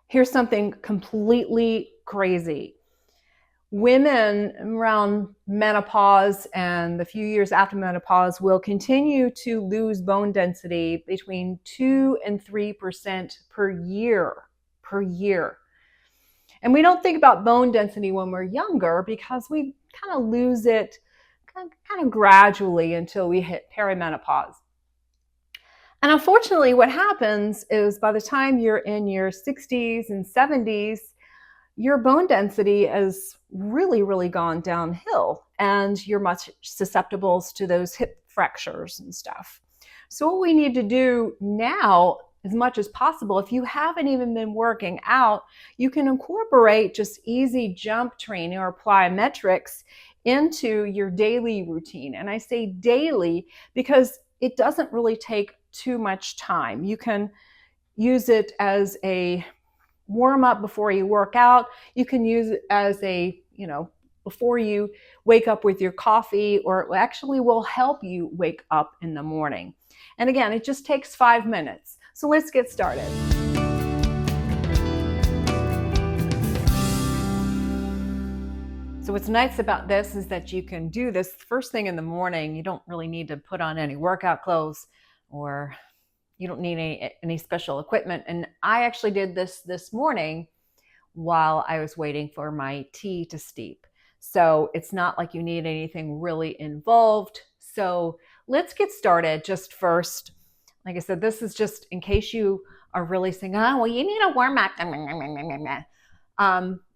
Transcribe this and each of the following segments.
Here's something completely crazy. Women around menopause and the few years after menopause will continue to lose bone density between 2 and 3% per year. And we don't think about bone density when we're younger because we kind of lose it kind of gradually until we hit perimenopause. And unfortunately, what happens is by the time you're in your 60s and 70s, your bone density has really gone downhill and you're much susceptible to those hip fractures and stuff. So what we need to do now, as much as possible, if you haven't even been working out, you can incorporate just easy jump training or plyometrics into your daily routine. And I say daily because it doesn't really take too much time. You can use it as a warm up before you work out. You can use it as a, before you wake up with your coffee, or it actually will help you wake up in the morning. And again, it just takes 5 minutes. So let's get started. So what's nice about this is that you can do this first thing in the morning. You don't really need to put on any workout clothes, or you don't need any special equipment. And I actually did this morning while I was waiting for my tea to steep. So it's not like you need anything really involved. So let's get started. Just first, like I said, this is just in case you are really saying, oh, well, you need a warm up.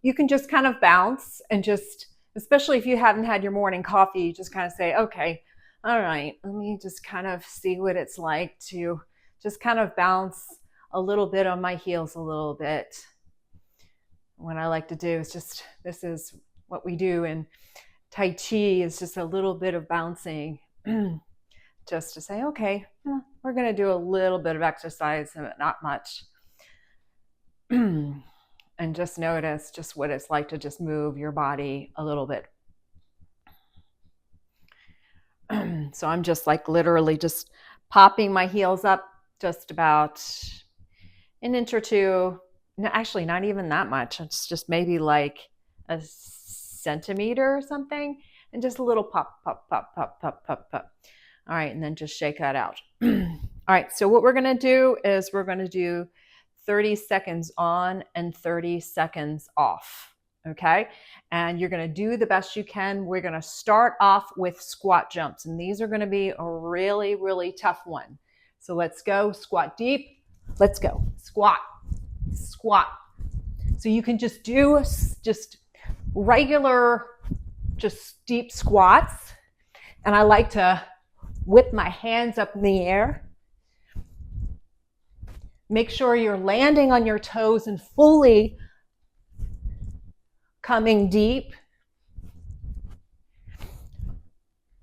You can just kind of bounce and just, especially if you haven't had your morning coffee, you just kind of say, okay, all right, let me just kind of see what it's like to just kind of bounce a little bit on my heels a little bit. What I like to do is just, this is what we do in Tai Chi, is just a little bit of bouncing just to say, okay, we're going to do a little bit of exercise, but not much. And just notice just what it's like to just move your body a little bit. So I'm just like literally just popping my heels up just about an inch or two. No, actually not even that much. It's just maybe like a centimeter or something. And just a little pop, pop, pop, pop, pop, pop, pop. All right, and then just shake that out. All right, so what we're going to do is we're going to do 30 seconds on and 30 seconds off, okay? And you're going to do the best you can. We're going to start off with squat jumps, and these are going to be a really tough one. So let's go, squat deep. Let's go, squat, squat. So you can just do just regular, just deep squats. And I like to whip my hands up in the air. Make sure you're landing on your toes and fully coming deep.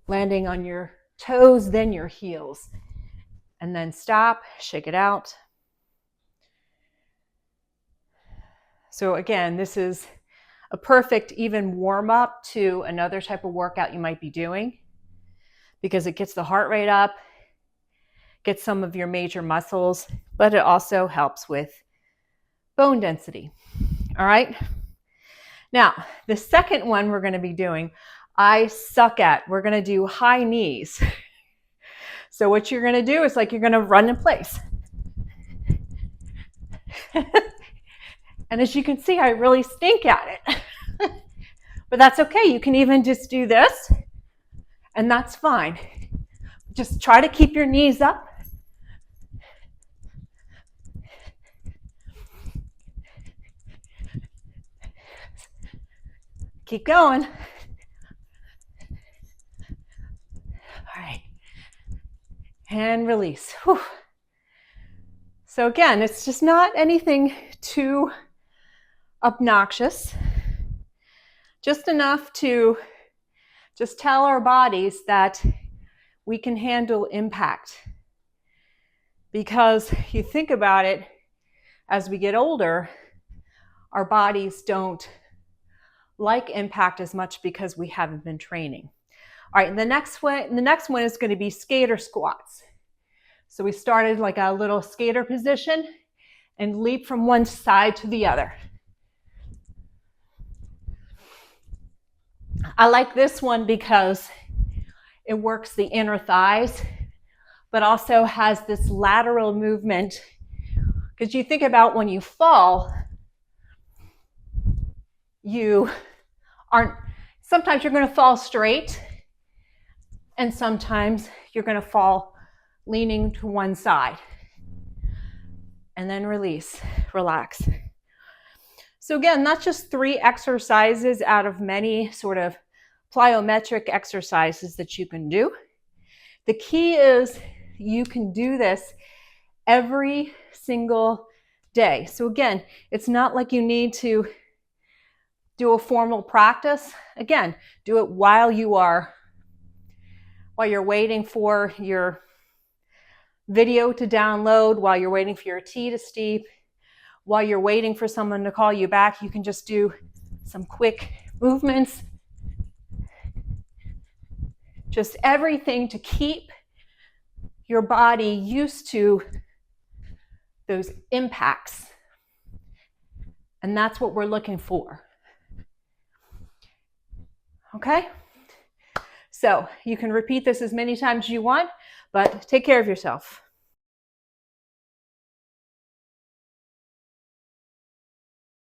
Landing on your toes, then your heels. And then stop, shake it out. So again, this is a perfect even warm up to another type of workout you might be doing, because it gets the heart rate up, gets some of your major muscles, but it also helps with bone density. All right. Now, the second one we're going to be doing, I suck at. We're going to do high knees. So what you're going to do is like you're going to run in place. And as you can see, I really stink at it. But that's okay. You can even just do this, and that's fine. Just try to keep your knees up. Keep going. All right. And release. Whew. So again, it's just not anything too obnoxious. Just enough to just tell our bodies that we can handle impact. Because you think about it, as we get older, our bodies don't like impact as much because we haven't been training. All right, the next one is going to be skater squats. So we started like a little skater position, and leap from one side to the other. I like this one because it works the inner thighs, but also has this lateral movement. Because you think about when you fall, sometimes you're going to fall straight, and sometimes you're going to fall leaning to one side. And then release, relax. So again, that's just 3 exercises out of many sort of plyometric exercises that you can do. The key is you can do this every single day. So again, it's not like you need to do a formal practice. Again, do it while you're waiting for your video to download, while you're waiting for your tea to steep, while you're waiting for someone to call you back. You can just do some quick movements. Just everything to keep your body used to those impacts. And that's what we're looking for. Okay? So you can repeat this as many times as you want, but take care of yourself.